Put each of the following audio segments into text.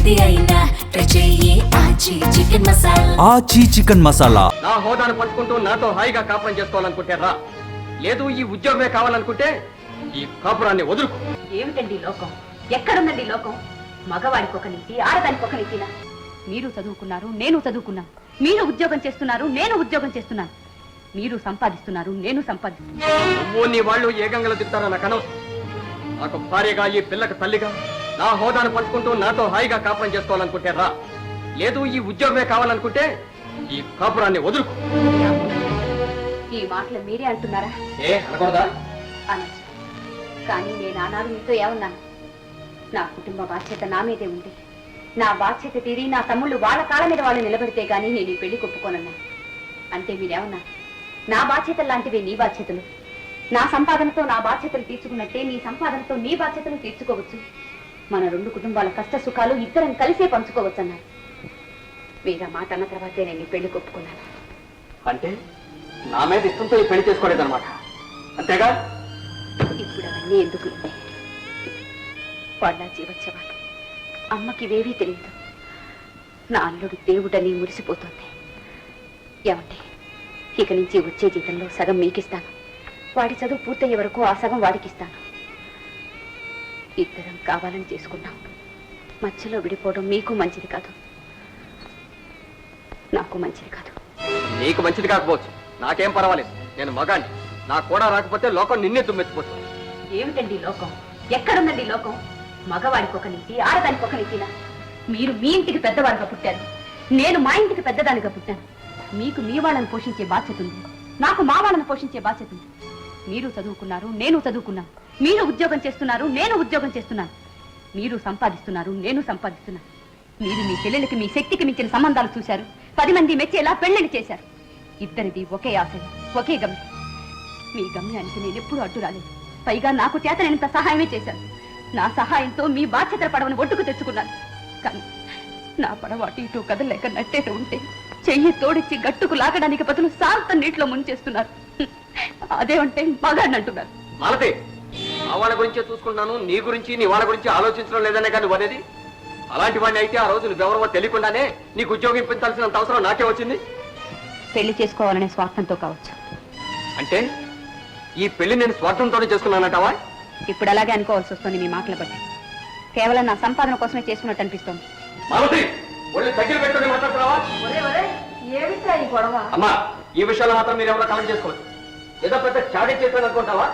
ఏది అయినా చెయ్యి ఆచి చికెన్ మసాలా. ఆచి చికెన్ మసాలా. నా హోదాను పంచుకుంటూ నాతో హాయిగా కాపురం చేసుకోవాలనుకుంటారా? లేదు ఈ ఉద్యోగమే కావాలనుకుంటే ఈ కాపురాన్ని వదులుకో. ఏమిటండి లోకం? ఎక్కడుందండి లోకం? మగవాడికి ఒక నీతి, ఆడదానికి ఒక నీతినా? మీరు చదువుకున్నారు, నేను చదువుకున్నాను. మీరు ఉద్యోగం చేస్తున్నారు, నేను ఉద్యోగం చేస్తున్నాను. మీరు సంపాదిస్తున్నారు, నేను సంపాదిస్తున్నాను. నువ్వు నీ వాళ్ళు ఏ గంగలో దిగుతారో నాకు అనవసరం. నాకు భార్యగా, ఈ పిల్లకి తల్లిగా నా హోదాను పంచుకుంటూ నాతో హాయిగా కాపురం చేసుకోవాలనుకుంటారా? లేదు ఈ ఉద్యోగమే కావాలనుకుంటే ఈ కాపురాన్ని వదులుకో. ఈ మాటలు మీరే అంటున్నారా? అనకూడదా? అనొచ్చు. కానీ నేను ఆనాడు మీతో ఏమన్నాను? నా కుటుంబ బాధ్యత నా మీదే ఉంది. నా బాధ్యత తీరి నా తమ్ముళ్ళు వాళ్ళ కాళ్ళ మీద వాళ్ళు నిలబడితే గానీ నేను ఈ పెళ్లి కొప్పుకోనన్నా. అంటే మీరేమన్నా? నా బాధ్యతలు లాంటివి నీ బాధ్యతలు. నా సంపాదనతో నా బాధ్యతలు తీర్చుకున్నట్టే నీ సంపాదనతో నీ బాధ్యతలు తీర్చుకోవచ్చు. మన రెండు కుటుంబాల కష్ట సుఖాలు ఇద్దరం కలిసే పంచుకోవచ్చు అన్నారు. మీరు ఆ మాట అన్న తర్వాతే నేను ఈ పెళ్లి కొప్పుకున్నాను. అంటే నా మీద ఇష్టంతో ఈ పెళ్లి చేసుకోలేదన్నమాట, అంతేగా? ఇప్పుడు అవన్నీ ఎందుకు? వాళ్ళ జీవోత్సవాలు అమ్మకి ఇవేవీ తెలియదు. నా అల్లుడు దేవుడని మురిసిపోతుంది. ఏమంటే ఇక నుంచి వచ్చే జీతంలో సగం మీకిస్తాను. వాడి చదువు పూర్తయ్యే వరకు ఆ సగం వాడికిస్తాను. ఇద్దరం కావాలని చేసుకున్నాం. మధ్యలో విడిపోవడం మీకు మంచిది కాదు, నాకు మంచిది కాదు. నీకు మంచిది కాకపోవచ్చు, నాకేం పర్వాలేదు. నేను మగాండి. నాకు కూడా రాకపోతే లోకం నిన్నే దుమ్మెత్తిపోతుంది. ఏమిటండి లోకం? ఎక్కడుందండి లోకం? మగవాడికి ఒక నీతి, ఆడదానికి ఒక నీతినా? మీరు మీ ఇంటికి పెద్దవాడిగా పుట్టారు, నేను మా ఇంటికి పెద్దదానిగా పుట్టాను. మీకు మీ వాళ్ళని పోషించే బాధ్యత ఉంది, నాకు మా వాళ్ళని పోషించే బాధ్యత ఉంది. మీరు చదువుకున్నారు, నేను చదువుకున్నాను. మీరు ఉద్యోగం చేస్తున్నారు, నేను ఉద్యోగం చేస్తున్నాను. మీరు సంపాదిస్తున్నారు, నేను సంపాదిస్తున్నాను. మీరు మీ చెల్లెలకి మీ శక్తికి మించిన సంబంధాలు చూశారు. 10 మంది మెచ్చేలా పెళ్లిని చేశారు. ఇద్దరిది ఒకే ఆశయం, ఒకే గమ్యం. మీ గమ్యానికి నేను ఎప్పుడూ అడ్డు రాలేదు. పైగా నాకు చేతనైనంత సహాయమే చేశాను. నా సహాయంతో మీ బాధ్యతల పడవను ఒడ్డుకు తెచ్చుకున్నాను. కానీ నా పడవ అటు ఇటు కదలేక నట్టేట ఉంటే చెయ్యి తోడిచ్చి గట్టుకు లాగడానికి బదులు శాంతం నీటిలో ముంచేస్తున్నారు. అదేమంటే మగాడిని అంటున్నారు. మాలతి, ఆ వాళ్ళ గురించే చూసుకుంటున్నాను, నీ గురించి నీ వాళ్ళ గురించి ఆలోచించడం లేదనే కానీ వదేది. అలాంటి వాడిని అయితే ఆ రోజు నువ్వెవరో తెలియకుండానే నీకు ఉద్యోగం ఇప్పించాల్సినంత అవసరం నాకే వచ్చింది. పెళ్లి చేసుకోవాలనే స్వార్థంతో కావచ్చు. అంటే ఈ పెళ్లి నేను స్వార్థంతోనే చేసుకున్నానంటావా? ఇప్పుడు అలాగే అనుకోవాల్సి వస్తుంది మీ మాటలు బట్టి. కేవలం నా సంపాదన కోసమే చేసుకున్నట్టు అనిపిస్తోంది. మాలతి, ఒళ్ళు దగ్గర పెట్టుకుని మాట్లాడుతున్నావా? అమ్మా, ఈ విషయాలు మాత్రం మీరు ఎవరో కలెక్ట్ చేసుకోవచ్చు. ఏదో పెద్ద చాటింగ్ చేశాను అనుకుంటావా?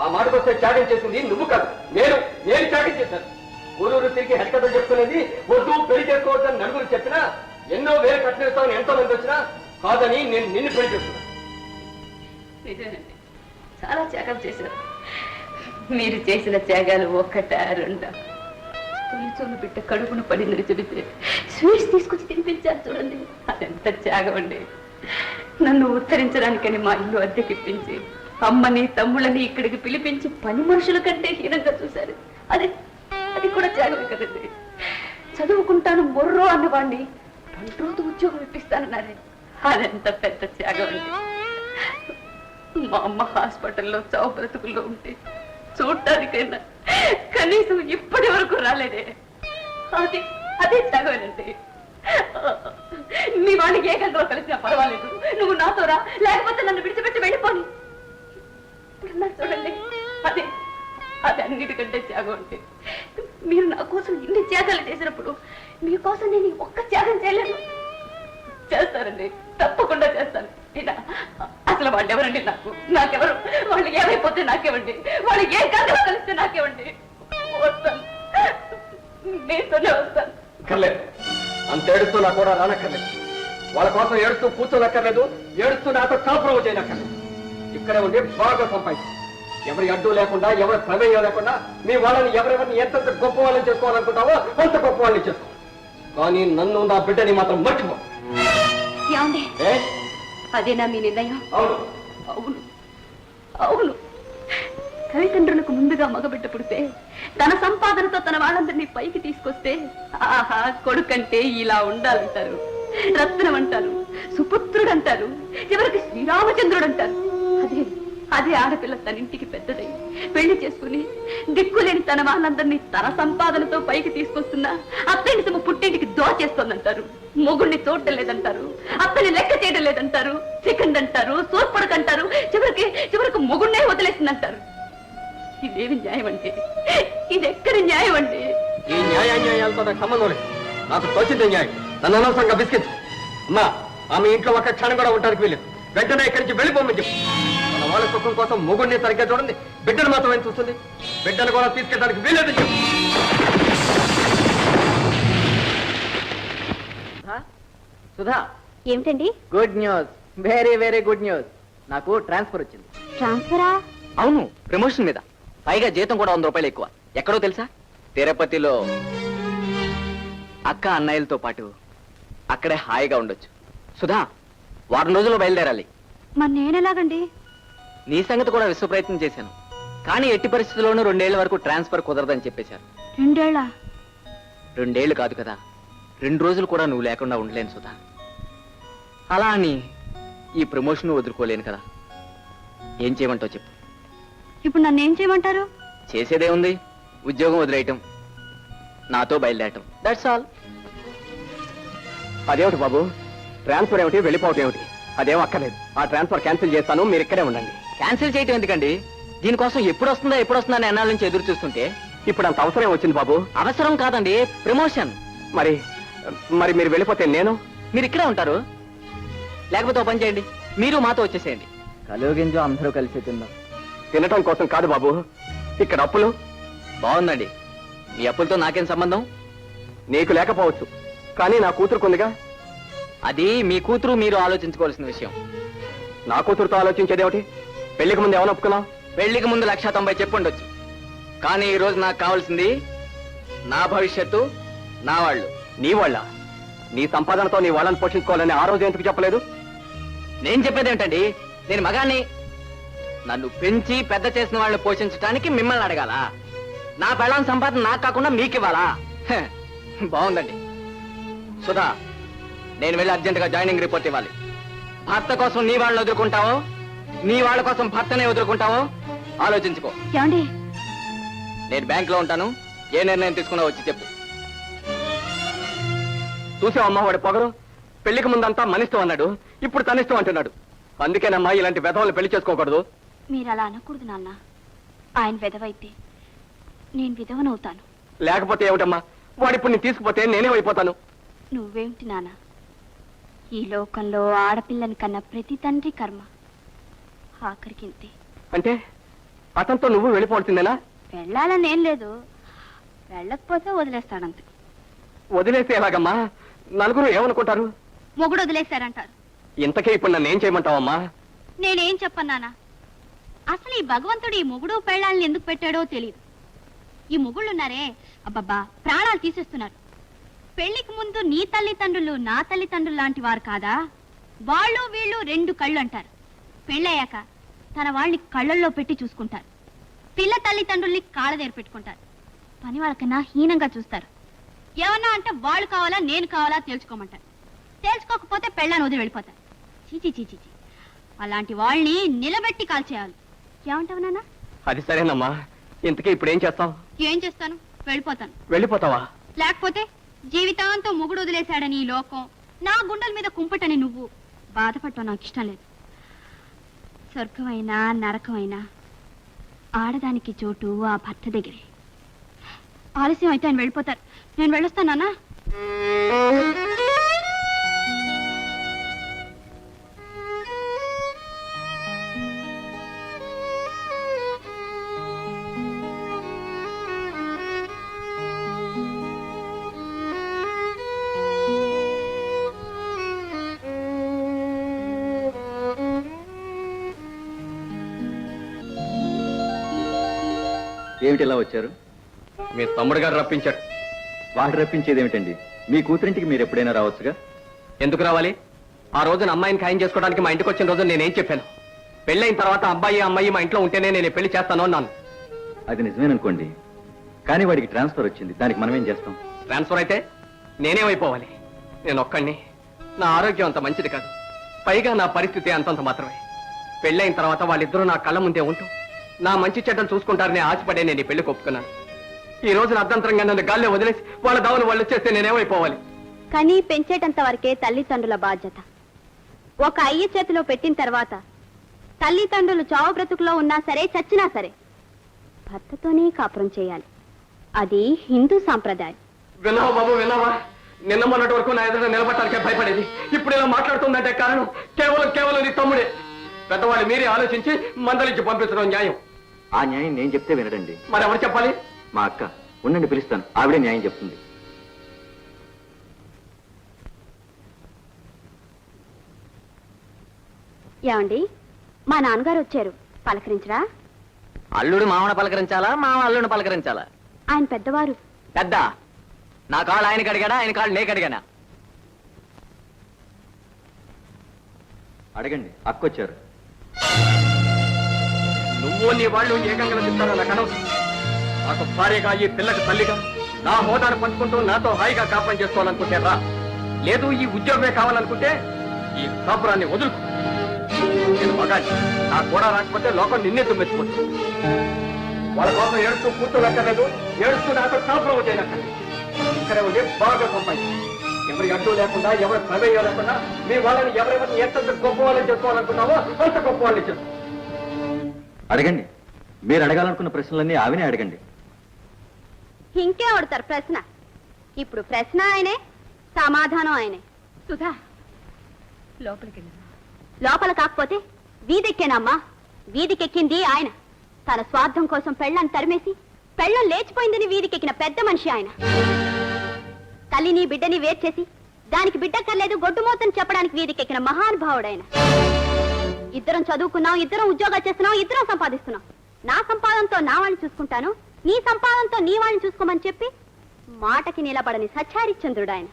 ఆ మాటకు వస్తే చాటింగ్ చేసింది నువ్వు కాదు, నేను చాటింగ్ చేశాను. ఊరూరు తిరిగి హెడ్కథలు చెప్తున్నది వద్దు పెళ్లి చేసుకోవద్దని నలుగురు చెప్పినా, ఎన్నో వేలు కట్టిస్తామని ఎంతో మంది వచ్చినా కాదని నేను నిన్ను పెళ్లి చేస్తున్నాను. చాలా త్యాగాలు చేశారు. మీరు చేసిన త్యాగాలు ఒక్కటా రెండా? తొలిచోలు బిడ్డ కడుపును పడిందని చెబితే స్వీట్స్ తీసుకొచ్చి తినిపించారు చూడండి, అదెంత త్యాగం అండి. నన్ను ఉత్తరించడానికని మా ఇల్లు అద్దెకిప్పించి అమ్మని తమ్ముళ్ళని ఇక్కడికి పిలిపించి పని మనుషుల కంటే హీనంగా చూశారు. అది కూడా త్యాగమే కదండి. చదువుకుంటాను మొర్రో అన్నవాడిని 2 రోజు ఉద్యోగం ఇప్పిస్తానన్నారే, అదెంత పెద్ద త్యాగం అండి. మా అమ్మ హాస్పిటల్లో చావు బ్రతుకుల్లో ఉంటే చూడటానికైనా కనీసం ఇప్పటి వరకు రాలేదే, అదే త్యాగమేనండి. మీ వాడికి ఏ గంటలో కలిసినా పర్వాలేదు, నువ్వు నాతో రా, లేకపోతే నన్ను విడిచిపెట్టి వెళ్ళిపోని చూడండి. అది అన్నిటికంటే త్యాగం అంటే. మీరు నా కోసం ఇన్ని త్యాగాలు చేసినప్పుడు మీకోసం నేను ఒక్క త్యాగం చేయలేను. చేస్తారండి, తప్పకుండా చేస్తాను. అసలు వాళ్ళు ఎవరండి? నాకెవరు? వాళ్ళు ఏమైపోతే నాకేవండి? వాళ్ళు ఏ గంటలో కలిస్తే నాకేవండి? వస్తాను, మీతోనే వస్తాను. అంత ఏడుస్తూ నా కూడా రానక్కర్లేదు. వాళ్ళ కోసం ఏడుస్తూ కూర్చోనక్కర్లేదు, ఏడుస్తూ నాతో కాపురం చేయనక్కర్లేదు. ఇక్కడే ఉండి బాగా సంపాదించి ఎవరి అడ్డు లేకుండా, ఎవరి ప్రమేయం లేకుండా మీ వాళ్ళని ఎవరెవరిని ఎంతెంత గొప్ప వాళ్ళని చేసుకోవాలనుకుంటావో అంత గొప్ప వాళ్ళని చేసుకో. కానీ నన్ను, నా బిడ్డని మాత్రం మర్చిపో. అదేనా మీ నిర్ణయం? అవును అవును అవును. తల్లిదండ్రులకు ముందుగా మగబిడ్డ పుడితే తన సంపాదనతో తన వాళ్ళందరినీ పైకి తీసుకొస్తే ఆహా కొడుకంటే ఇలా ఉండాలంటారు, రత్నం అంటారు, సుపుత్రుడు అంటారు, చివరికి శ్రీరామచంద్రుడు అంటారు. అదే ఆడపిల్ల తన ఇంటికి పెద్దదై పెళ్లి చేసుకుని దిక్కులేని తన వాళ్ళందరినీ తన సంపాదనతో పైకి తీసుకొస్తున్నా అత్తని తమ పుట్టింటికి దోచేస్తోందంటారు. మొగుడిని చూడటం లేదంటారు, అత్తని లెక్క చేయడం లేదంటారు, సెకండ్ అంటారు, సోర్పడకంటారు, చివరికి మొగుడినే వదిలేసిందంటారు. ఇదేమి న్యాయం అంటే? ఇదెక్కడి న్యాయం అంటే? ఈ న్యాయాలతో నాకు సంబంధం లేదు. నాకు తోచిందే న్యాయం. నన్ను అనవసరంగా బిస్కెట్. అమ్మా, ఆమె ఇంట్లో ఒక క్షణం కూడా ఉండడానికి వీలేదు. వెంటనే ఇక్కడి నుంచి వెళ్ళిపోమని చెప్పు. మన వాళ్ళ సుఖం కోసం మొగుడిని సరిగ్గా చూడండి, బిడ్డను మాత్రం ఏం చూస్తుంది. బిడ్డను కూడా తీసుకెళ్ళడానికి వీలేదని చెప్పు. సుధా, ఏమిటండి? Good news, very very good news. నాకు ట్రాన్స్ఫర్ వచ్చింది. ట్రాన్స్ఫరా? అవును, ప్రమోషన్ మీద. పైగా జీతం కూడా 100 రూపాయలు ఎక్కువ. ఎక్కడో తెలుసా? తిరుపతిలో. అక్క అన్నయ్యలతో పాటు అక్కడే హాయిగా ఉండొచ్చు. సుధా, వారం రోజుల్లో బయలుదేరాలి. మరి నేనెలాగండి? నీ సంగతి కూడా విశ్వ ప్రయత్నం చేశాను, కానీ ఎట్టి పరిస్థితుల్లోనూ 2 ఏళ్ల వరకు ట్రాన్స్ఫర్ కుదరదని చెప్పేశారు. 2 ఏళ్ళ? 2 ఏళ్లు కాదు కదా, 2 రోజులు కూడా నువ్వు లేకుండా ఉండలేను సుధా. అలా అని ఈ ప్రమోషన్ వదులుకోలేను కదా. ఏం చేయమంటావు చెప్పు. ఇప్పుడు నన్ను ఏం చేయమంటారు? చేసేదే ఉంది, ఉద్యోగం వదిలేయటం, నాతో బయలుదేరటం. That's all. అదేమిటి బాబు, ట్రాన్స్ఫర్ ఏమిటి, వెళ్ళిపోవటం ఏమిటి? అదేం అక్కర్లేదు. ఆ ట్రాన్స్ఫర్ క్యాన్సిల్ చేస్తాను, మీరు ఇక్కడే ఉండండి. క్యాన్సిల్ చేయటం ఎందుకండి? దీనికోసం ఎప్పుడు వస్తుందా అని ఎన్నాళ్ళ నుంచి ఎదురు చూస్తుంటే ఇప్పుడు అంత అవసరం వచ్చింది బాబు. అవసరం కాదండి, ప్రమోషన్. మరి మరి మీరు వెళ్ళిపోతే నేను? మీరు ఇక్కడే ఉంటారు. లేకపోతే ఓ పని చేయండి, మీరు మాతో వచ్చేసేయండి. కలుగింజో అందరూ కలిసి తిందాం. తినటం కోసం కాదు బాబు, ఇక్కడ అప్పులు. బాగుందండి, మీ అప్పులతో నాకేం సంబంధం? నీకు లేకపోవచ్చు, కానీ నా కూతురుకుందిగా. అది మీ కూతురు మీరు ఆలోచించుకోవాల్సిన విషయం. నా కూతురుతో ఆలోచించేదేమిటి? పెళ్లికి ముందు ఏమైనా ఒప్పుకున్నావు? పెళ్లికి ముందు 190 చెప్పుండొచ్చు, కానీ ఈ రోజు నాకు కావాల్సింది నా భవిష్యత్తు, నా వాళ్ళు. నీ వాళ్ళ? నీ సంపాదనతో నీ వాళ్ళని పోషించుకోవాలని ఆ రోజు ఎందుకు చెప్పలేదు? నేను చెప్పేది ఏంటండి, నేను మగాన్ని. నన్ను పెంచి పెద్ద చేసిన వాళ్ళని పోషించడానికి మిమ్మల్ని అడగాల? నా పెళ్ళాం సంపాదన నాకు కాకుండా మీకు ఇవ్వాలా? బాగుందండి. సుధా, నేను వెళ్ళి అర్జెంటుగా జాయినింగ్ రిపోర్ట్ ఇవ్వాలి. భర్త కోసం నీ వాళ్ళని వదులుకుంటావో, నీ వాళ్ళ కోసం భర్తనే వదులుకుంటావో ఆలోచించుకో. ఏమండి? నేను బ్యాంక్ లో ఉంటాను, ఏ నిర్ణయం తీసుకున్నా వచ్చి చెప్పు. చూసావమ్మా వాడి పొగరు. పెళ్లికి ముందంతా మనిష్టం అన్నాడు, ఇప్పుడు తనిష్టం అంటున్నాడు. అందుకేనమ్మా ఇలాంటి వెధవలు పెళ్లి చేసుకోకూడదు. మీరు అలా అనకూడదు నాన్న. ఆయన విధవైతే నేను విధవనవుతాను. లేకపోతే ఏమిటమ్మా, వాడిప్పుడు నేను తీసుకుపోతే నేనేమైపోతాను? నువ్వేమిటి నాన్న, ఈ లోకంలో ఆడపిల్లని కన్నా ప్రతి తండ్రి కర్మ. ఆఖరికి ఇంతే. అంటే అతనితో నువ్వు వెళ్ళిపోవాల్సిందేనా? వెళ్ళాలని ఏం లేదు, వెళ్ళకపోతే వదిలేస్తాడంతే. వదిలేస్తే ఎలాగమ్మా? నలుగురు ఏమనుకుంటారు? మొగుడు వదిలేశారంటారు. ఇంతకే ఇప్పుడు నన్ను ఏం చేయమంటావమ్మా? నేనేం చెప్పన్నానా? అసలు ఈ భగవంతుడు ఈ మొగుడు పెళ్ళాలని ఎందుకు పెట్టాడో తెలియదు. ఈ మొగుళ్ళున్నారే, అబ్బబ్బా, ప్రాణాలు తీసేస్తున్నారు. పెళ్లికి ముందు నీ తల్లిదండ్రులు నా తల్లిదండ్రులు లాంటి వారు కాదా? వాళ్ళు వీళ్ళు 2 కళ్ళు అంటారు. పెళ్ళయ్యాక తన వాళ్ళని కళ్ళల్లో పెట్టి చూసుకుంటారు. పిల్ల తల్లిదండ్రుల్ని కాళ్ళ దగ్గర పెట్టుకుంటారు. పని వాళ్ళకన్నా హీనంగా చూస్తారు. ఏమన్నా అంటే వాళ్ళు కావాలా నేను కావాలా తేల్చుకోమంటారు. తేల్చుకోకపోతే పెళ్ళాన్ని వదిలి వెళ్ళిపోతారు. చీచి చీచి. అలాంటి వాళ్ళని నిలబెట్టి కాల్చేయాలి. ఏమంటావు నాన్న? అది సరేనమ్మా, ఇంతకీ ఇప్పుడు ఏం చేస్తావు? ఏం చేస్తాను? వెళ్ళిపోతాను. వెళ్ళిపోతావా? లేకపోతే జీవితాంతం మొగుడు వదిలేశాడని ఈ లోకం, నా గుండెల మీద కుంపటని నువ్వు బాధపడటం నాకు ఇష్టం లేదు. స్వర్గమైనా నరకమైనా ఆడదానికి చోటు ఆ భర్త దగ్గరే. ఆలస్యం అయితే ఆయన వెళ్ళిపోతారు. నేను వెళ్ళొస్తానా? ఏమిటి ఇలా వచ్చారు? మీ తమ్ముడు గారు రప్పించాడు. వాడు రప్పించేది ఏమిటండి? మీ కూతురింటికి మీరు ఎప్పుడైనా రావచ్చుగా. ఎందుకు రావాలి? ఆ రోజున అమ్మాయిని ఖాయం చేసుకోవడానికి మా ఇంటికి వచ్చిన రోజు నేనేం చెప్పాను? పెళ్ళైన తర్వాత అబ్బాయి అమ్మాయి మా ఇంట్లో ఉంటేనే నేను పెళ్లి చేస్తాను అన్నాను. అది నిజమేననుకోండి, కానీ వాడికి ట్రాన్స్ఫర్ వచ్చింది. దానికి మనం ఏం చేస్తాం? ట్రాన్స్ఫర్ అయితే నేనేమైపోవాలి? నేను ఒక్కడిని. నా ఆరోగ్యం అంత మంచిది కాదు, పైగా నా పరిస్థితి అంతంత మాత్రమే. పెళ్ళైన తర్వాత వాళ్ళిద్దరూ నా కళ్ళ ముందే ఉంటూ నా మంచి చెడ్డను చూసుకుంటారని ఆశపడే నేను ఈ పెళ్లి ఒప్పుకున్నాను. ఈ రోజున అర్ధంతరంగా నన్ను గాల్లో వదిలేసి వాళ్ళ దావులు వాళ్ళు వచ్చేస్తే నేనేమైపోవాలి? కానీ పెంచేటంత వరకే తల్లిదండ్రుల బాధ్యత. ఒక అయ్య చేతిలో పెట్టిన తర్వాత తల్లిదండ్రులు చావు బ్రతుకులో ఉన్నా సరే చచ్చినా సరే భర్తతోనే కాపురం చేయాలి. అది హిందూ సాంప్రదాయం. విన్నావా బాబు, విన్నావా? నిన్న మొన్నటి వరకు నా ఎదుట నిలబడటానికే భయపడేది. ఇప్పుడు ఇలా మాట్లాడుతుందంటే కారణం కేవలం నీ తమ్ముడే. పెద్దవాళ్ళు మీరే ఆలోచించి మందలించి పంపించడం న్యాయం. ఆ న్యాయం నేను చెప్తే వినడండి. మరి ఎవరు చెప్పాలి? మా అక్క. ఉండండి, పిలుస్తాను. ఆవిడే న్యాయం చెప్తుంది. ఏమండి, మా నాన్నగారు వచ్చారు, పలకరించరా? అల్లుడు మామను పలకరించాలా, మామ అల్లుడిని పలకరించాలా? ఆయన పెద్దవారు. పెద్ద నా కాళ్ళు ఆయనకి అడిగాడా, ఆయన కాళ్ళు నీకు అడిగానా? అడగండి, అక్కొచ్చారు. నువ్వు నీ వాళ్ళు ఏకంగా చెప్తారో నాకు అనవసరం. నాకు భార్యగా, ఈ పిల్లకి తల్లిగా నా హోదాను పంచుకుంటూ నాతో హాయిగా కాపురం చేసుకోవాలనుకుంటే రా. లేదు ఈ ఉద్యోగమే కావాలనుకుంటే ఈ కాపురాన్ని వదులుకో. నేను మగాన్ని, నాకు కూడా రాకపోతే లోకం నిన్నే తుమ్మెత్తుకుంటుంది. వాళ్ళ కోసం ఏడుస్తూ కూర్చోనక్కర్లేదు, ఏడుస్తూ నాతో కాపురం చేయనక్కర్లేదు. ఇక్కడే ఉండి బాగా సంపాదించి ఎవరి అడ్డు లేకుండా, ఎవరి ప్రమేయం లేకుండా మీ వాళ్ళని ఎవరెవరిని ఎంత గొప్ప వాళ్ళని చేసుకోవాలనుకున్నావో అంత గొప్ప వాళ్ళని చేసుకో. అడగండి. మీరు అడగాలనుకున్న ప్రశ్నలన్నీ ఆవినే అడగండి. ఇంకే అడుగుతారు ప్రశ్న. ఇప్పుడు ప్రశ్న ఆయనే, సమాధానం ఆయనే. సుధా, లోపలికి లోపల కాకపోతే వీధెక్కేనమ్మా. వీధికెక్కింది ఆయన. తన స్వార్థం కోసం పెళ్ళాన్ని తరిమేసి పెళ్ళం లేచిపోయిందని వీధికెక్కిన పెద్ద మనిషి ఆయన. తల్లిని బిడ్డని వేర్చేసి దానికి బిడ్డక్కర్లేదు గొడ్డుమోతని చెప్పడానికి వీధికెక్కిన మహానుభావుడైన. ఇద్దరం చదువుకున్నాం, ఇద్దరం ఉద్యోగాలు చేస్తున్నాం, ఇద్దరం సంపాదిస్తున్నాం. నా సంపాదనతో నా వాళ్ళని చూసుకుంటాను, నీ సంపాదనతో నీ వాళ్ళని చూసుకోమని చెప్పి మాటకి నిలబడని సత్యారిచంద్రుడు ఆయన.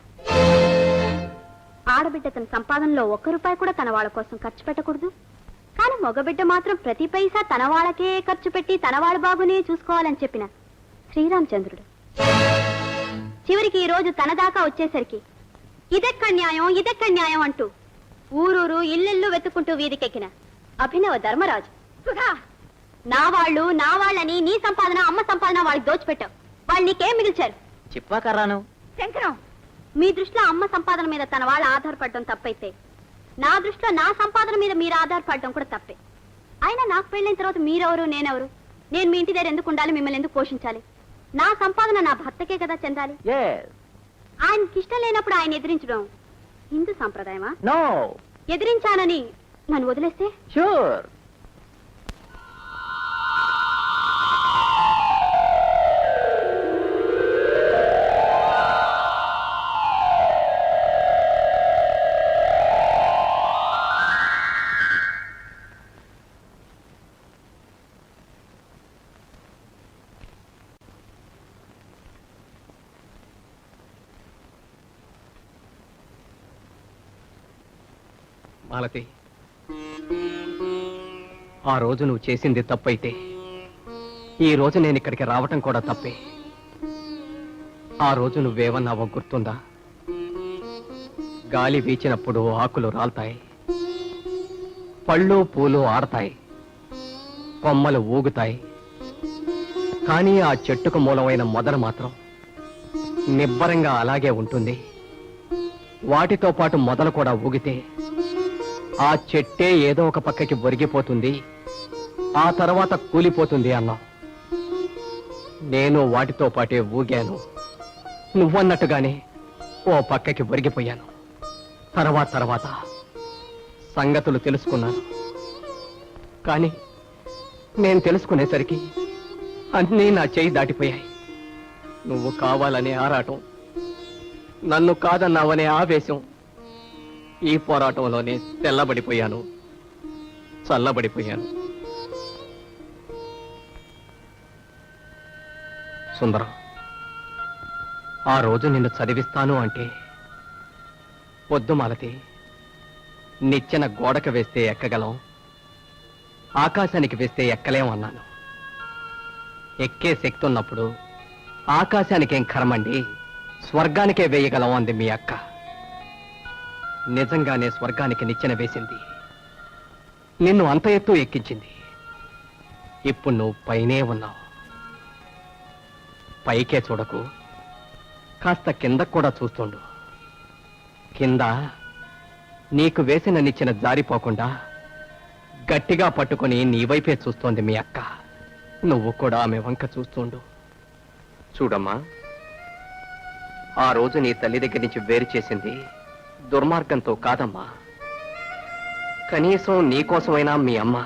ఆడబిడ్డ తన సంపాదనలో 1 రూపాయి కూడా తన వాళ్ళ కోసం ఖర్చు పెట్టకూడదు. కానీ మగబిడ్డ మాత్రం ప్రతి పైసా తన వాళ్ళకే ఖర్చు పెట్టి తన వాళ్ళ బాబునే చూసుకోవాలని చెప్పిన శ్రీరామచంద్రుడు. చివరికి ఈ రోజు తన దాకా వచ్చేసరికి ఇదెక్కడ న్యాయం అంటూ ఊరూరు ఇల్లెల్లు వెతుక్కుంటూ వీధికెక్కిన అభినవ ధర్మరాజు. సుధా, నా వాళ్ళని నీ సంపాదన, అమ్మ సంపాదన వాళ్ళకి దోచిపెట్టావు. వాళ్ళు నీకేం మిగిల్చారు? చెప్పాకర్రాను. శంకరం, మీ దృష్టిలో అమ్మ సంపాదన మీద తన వాళ్ళు ఆధారపడడం తప్పైతే, నా దృష్టిలో నా సంపాదన మీద మీరు ఆధారపడడం కూడా తప్పే. అయినా నాకు పెళ్ళైన తర్వాత మీరెవరు, నేనెవరు? నేను మీ ఇంటి దగ్గర ఎందుకు ఉండాలి, మిమ్మల్ని ఎందుకు పోషించాలి? నా సంపాదన నా భర్తకే కదా చెందాలి. ఆయనకి ఇష్టం లేనప్పుడు ఆయన ఎదిరించడం హిందూ సంప్రదాయమా? నో. ఎదిరించానని నన్ను వదిలేస్తే? షూర్. మాలతి, ఆ రోజు నువ్వు చేసింది తప్పైతే ఈ రోజు నేను ఇక్కడికి రావటం కూడా తప్పే. ఆ రోజు నువ్వేమన్నావో గుర్తుందా? గాలి వీచినప్పుడు ఆకులు రాల్తాయి, పళ్ళు పూలు ఆడతాయి, కొమ్మలు ఊగుతాయి. కానీ ఆ చెట్టుకు మూలమైన మొదలు మాత్రం నిబ్బరంగా అలాగే ఉంటుంది. వాటితో పాటు మొదలు కూడా ఊగితే ఆ చెట్టే ఏదో ఒక పక్కకి ఒరిగిపోతుంది, ఆ తర్వాత కూలిపోతుంది అన్నావు. నేను వాటితో పాటే ఊగాను, నువ్వన్నట్టుగానే ఓ పక్కకి ఒరిగిపోయాను. తర్వాత సంగతులు తెలుసుకున్నాను. కానీ నేను తెలుసుకునేసరికి అన్నీ నా చేయి దాటిపోయాయి. నువ్వు కావాలనే ఆరాటం, నన్ను కాదన్నావనే ఆవేశం, ఈ పోరాటంలోనే తెల్లబడిపోయాను, చల్లబడిపోయాను. సుందరం, ఆ రోజు నిన్ను చదివిస్తాను అంటే వద్దు మాలతి, నిచ్చెన గోడకు వేస్తే ఎక్కగలం, ఆకాశానికి వేస్తే ఎక్కలేం అన్నాను. ఎక్కే శక్తి ఉన్నప్పుడు ఆకాశానికేం కర్మండి, స్వర్గానికే వేయగలం అంది మీ అక్క. నిజంగానే స్వర్గానికి నిచ్చెన వేసింది. నిన్ను అంత ఎత్తు ఎక్కించింది. ఇప్పుడు నువ్వు పైనే ఉన్నావు. పైకే చూడకు, కాస్త కిందకు కూడా చూస్తుండు. కింద నీకు వేసిన నిచ్చెన జారిపోకుండా గట్టిగా పట్టుకొని నీ వైపే చూస్తోంది మీ అక్క. నువ్వు కూడా ఆమె వంక చూస్తుండు. చూడమ్మా, ఆ రోజు నీ తల్లి దగ్గర నుంచి వేరు చేసింది దుర్మార్గంతో కాదమ్మా. కనీసం నీకోసమైనా మీ అమ్మ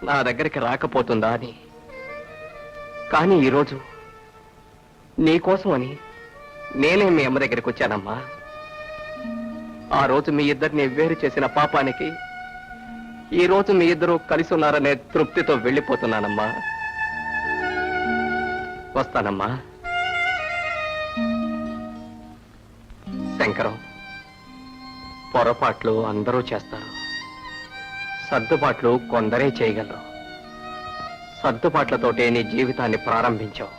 నా దగ్గరికి రాకపోతుందా అని. కానీ ఈరోజు నీకోసం అని నేనే మీ అమ్మ దగ్గరికి వచ్చానమ్మా. ఆ రోజు మీ ఇద్దరిని వేరు చేసిన పాపానికి ఈ రోజు మీ ఇద్దరు కలిసి ఉన్నారనే తృప్తితో వెళ్ళిపోతున్నానమ్మా. వస్తానమ్మా. శంకరం, పొరపాట్లు అందరూ చేస్తారు, సర్దుబాట్లు కొందరే చేయగలరు. సర్దుబాట్లతోటే నీ జీవితాన్ని ప్రారంభించావు.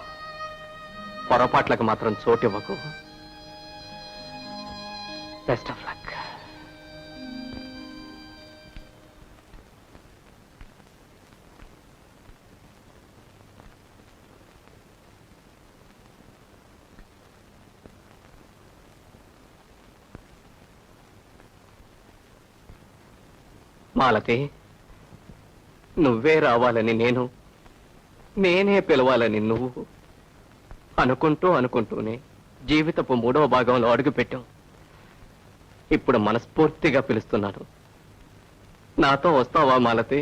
పొరపాట్లకు మాత్రం చోటివ్వకు. Best of luck. మాలతి, నువ్వే రావాలని నేనే పిలవాలని నువ్వు అనుకుంటూనే జీవితపు 3వ భాగంలో అడుగుపెట్టావు. ఇప్పుడు మనస్ఫూర్తిగా పిలుస్తున్నాను. నాతో వస్తావా మాలతి?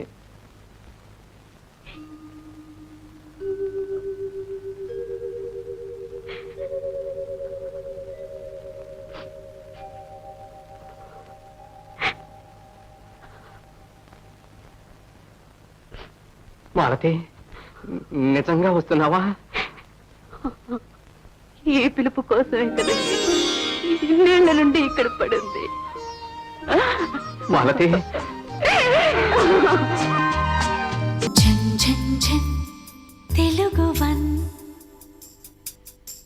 మాలతి, నిజంగా వస్తున్నావా? ఈ పిలుపు కోసమే కదా ఇన్నేళ్ల నుండి ఇక్కడ పడింది. మాలతి, ఝన్ ఝన్ ఝన్ తెలుగు వన్